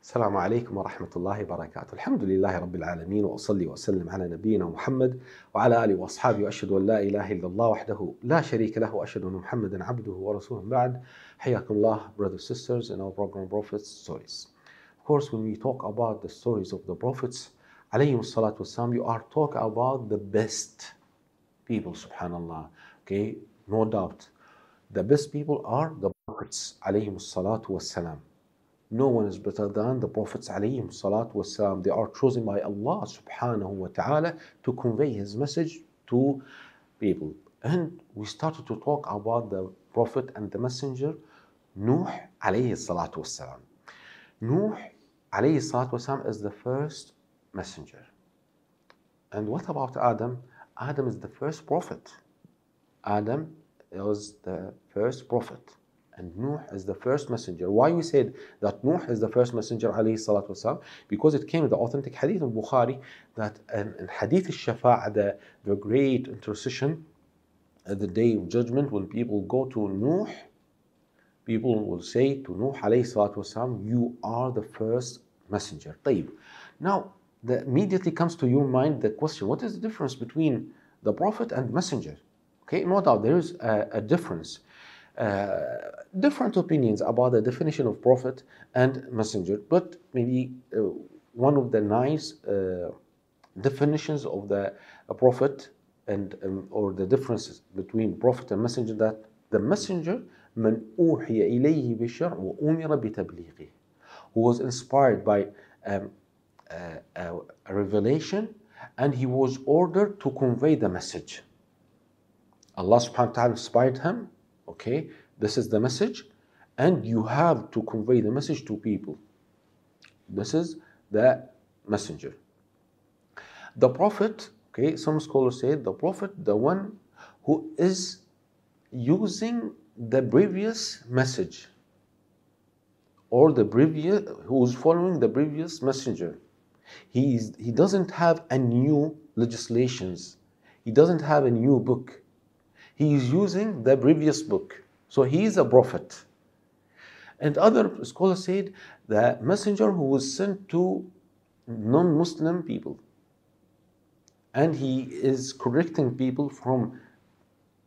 السلام عليكم ورحمة الله وبركاته. الحمد لله رب العالمين، وأصلي وأسلم على نبينا محمد وعلى آله وأصحابه، وأشهد أن لا إله إلا الله وحده لا شريك له، وأشهد أن محمدا عبده ورسوله. بعد, حياكم الله, brothers and sisters, in our program Prophets Stories. Of course, when we talk about the stories of the Prophets, alayhi salatu wassalam, you are talking about the best people, subhanallah. Okay, no doubt. The best people are the Prophets, alayhi salatu wassalam. No one is better than the Prophets alayhim salatu wasalam. They are chosen by Allah subhanahu wa ta'ala to convey His message to people. And we started to talk about the Prophet and the Messenger, Nuh alayhi salatu wasalam. Nuh alayhi salatu wasalam is the first messenger. And what about Adam? Adam is the first prophet. Adam was the first prophet. And Nuh is the first messenger. Why we said that Nuh is the first messenger alayhi salatu wasalam? Because it came in the authentic hadith of Bukhari that in hadith al-Shafa'a, the great intercession at the day of judgment, when people go to Nuh, people will say to Nuh alayhi salatu wasalam, you are the first messenger. طيب. Now, immediately comes to your mind the question, what is the difference between the prophet and messenger? Okay, no doubt there is a difference. Different opinions about the definition of prophet and messenger, but maybe one of the nice definitions of the prophet and or the differences between prophet and messenger, that the messenger من أوحي إليه بالشرع وأمر بتبليغه, who was inspired by a revelation and he was ordered to convey the message. Allah subhanahu wa ta'ala inspired him. Okay, this is the message, and you have to convey the message to people. This is the messenger. The prophet, okay, some scholars say the prophet, the one who is using the previous message, or who is following the previous messenger. He doesn't have a new legislations. He doesn't have a new book. He is using the previous book. So he is a prophet. And other scholars said the messenger who was sent to non-Muslim people. And he is correcting people from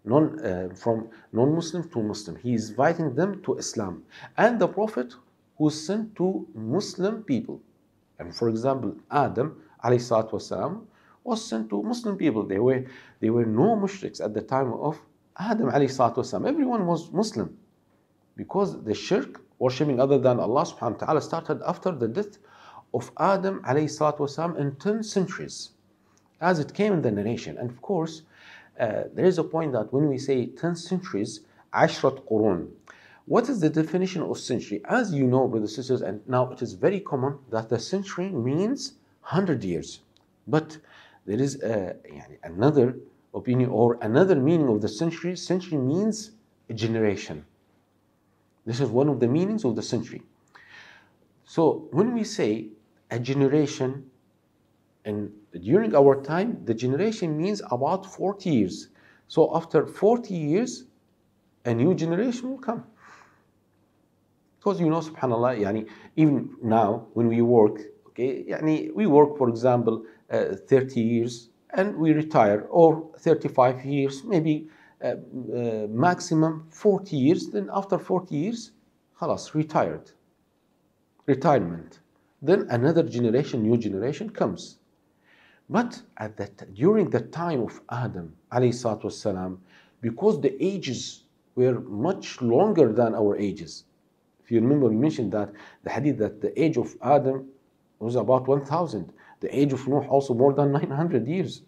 non-Muslim to Muslim. He is inviting them to Islam. And the prophet who was sent to Muslim people. And for example, Adam alayhi salatu wasalam was sent to Muslim people. There were no mushriks at the time of Adam alayhi salatu wasalam. Everyone was Muslim, because the shirk, worshipping other than Allah subhanahu wa ta'ala, started after the death of Adam alayhi salatu wasalam in 10 centuries, as it came in the narration. And of course, there is a point that when we say 10 centuries, ashrat qurun, what is the definition of century? As you know, brothers and sisters, and now it is very common that the century means 100 years. But there is another opinion or another meaning of the century. Century means a generation. This is one of the meanings of the century. So when we say a generation, and during our time, the generation means about 40 years. So after 40 years, a new generation will come. Because you know, subhanAllah, even now when we work, okay, we work, for example, 30 years and we retire, or 35 years, maybe maximum 40 years. Then after 40 years, khalas, retirement. Then another generation, new generation comes. But during the time of Adam alayhi salatu wassalam, because the ages were much longer than our ages. If you remember, we mentioned that the hadith that the age of Adam was about 1,000. The age of Nuh also more than 900 years.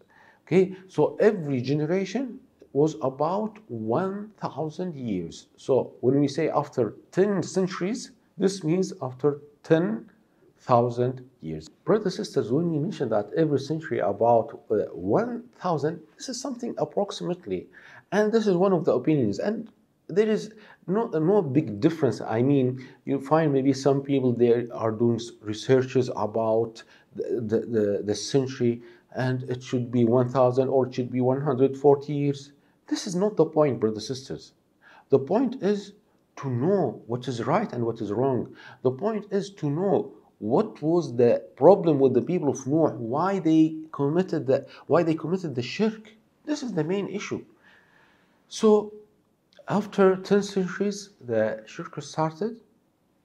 Okay, so every generation was about 1,000 years. So when we say after 10 centuries, this means after 10,000 years. Brothers and sisters, when we mention that every century about 1,000, this is something approximately. And this is one of the opinions. And there is no big difference. I mean, you find maybe some people there are doing researches about the century, and it should be 1,000 or it should be 140 years. This is not the point, brothers and sisters. The point is to know what is right and what is wrong. The point is to know what was the problem with the people of Noah, why they committed the shirk. This is the main issue. So after 10 centuries, the shirk started,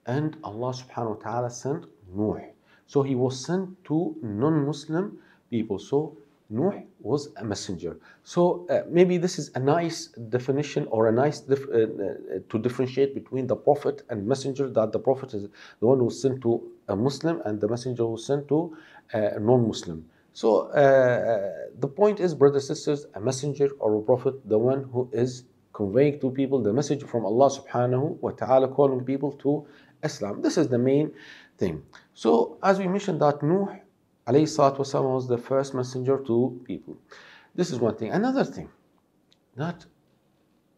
and Allah subhanahu wa ta'ala sent Nuh. So he was sent to non-Muslim people. So Nuh was a messenger. So maybe this is a nice definition, or a nice to differentiate between the prophet and messenger, that the prophet is the one who was sent to a Muslim and the messenger was sent to a non-Muslim. So the point is, brothers and sisters, a messenger or a prophet, the one who is conveying to people the message from Allah subhanahu wa ta'ala, calling people to Islam. This is the main thing. So as we mentioned, that Nuh alayhi salatu wasalam was the first messenger to people. This is one thing. Another thing, that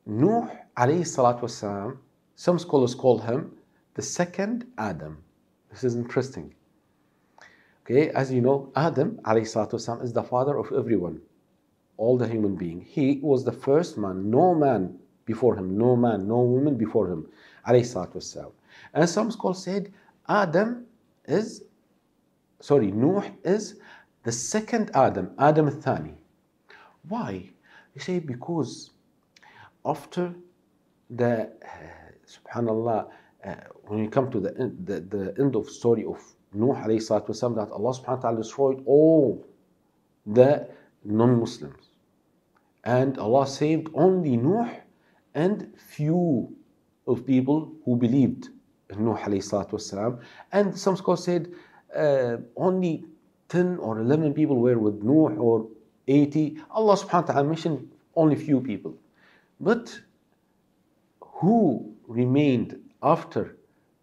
Nuh alayhi salatu wasalam, some scholars call him the second Adam. This is interesting. Okay, as you know, Adam alayhi salatu wasalam is the father of everyone, all the human being. He was the first man, no man before him, no man, no woman before him, alayhi salatu wasalam. And some scholars said Nuh is the second Adam, Adam al-Thani. Why? They say because after the, subhanallah, when you come to the end of story of Nuh alayhi salatu wasalam, that Allah subhanahu wa ta'ala destroyed all the non-Muslims. And Allah saved only Nuh and few of people who believed in Nuh alayhi salatu wasalam. And some scholars said only 10 or 11 people were with Nuh, or 80. Allah subhanahu wa ta'ala mentioned only few people. But who remained after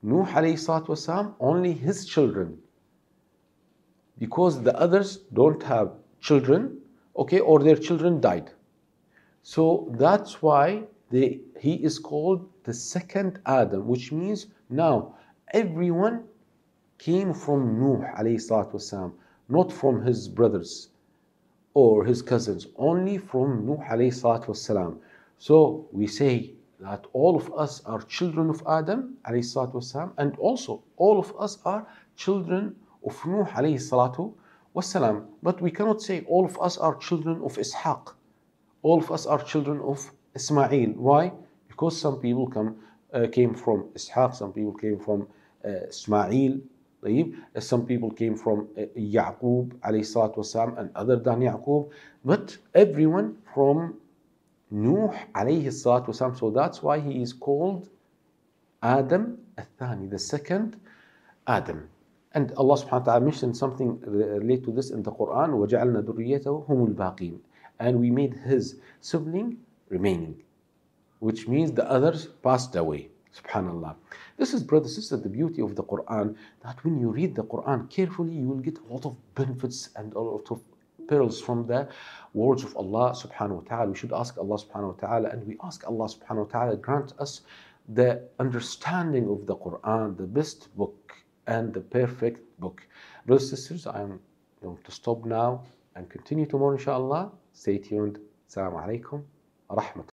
Nuh alayhi salatu wasalam? Only his children. Because the others don't have children, okay, or their children died. So that's why he is called the second Adam, which means now everyone came from Nuh alayhi salatu wasalam, not from his brothers or his cousins, only from Nuh alayhi salatu wasalam. So we say that all of us are children of Adam alayhi salatu wasalam, and also all of us are children of Nuh alayhi salatu wasalam. But we cannot say all of us are children of Ishaq, all of us are children of Ismail. Why? Because some people came from Ishaq, some people came from Ismail, some people came from Yaqub alayhi salatu wasalam, and other than Yaqub, but everyone from Nuh alayhi salatu wasalam. So that's why he is called Adam al-Thani, the second Adam. And Allah subhanahu wa ta'ala mentioned something related to this in the Quran, وَجَعَلْنَا ذُرِّيَّتَهُ هُمُ الْبَاقِينَ, and we made his sibling remaining, which means the others passed away. Subhanallah. This is, brothers and sisters, the beauty of the Quran, that when you read the Quran carefully, you will get a lot of benefits and a lot of pearls from the words of Allah subhanahu wa ta'ala. We should ask Allah subhanahu wa ta'ala, and we ask Allah subhanahu wa ta'ala grant us the understanding of the Quran, the best book and the perfect book. Brothers and sisters, I am going to stop now and continue tomorrow inshallah. Stay tuned. Assalamu alaikum wa rahmatullahi.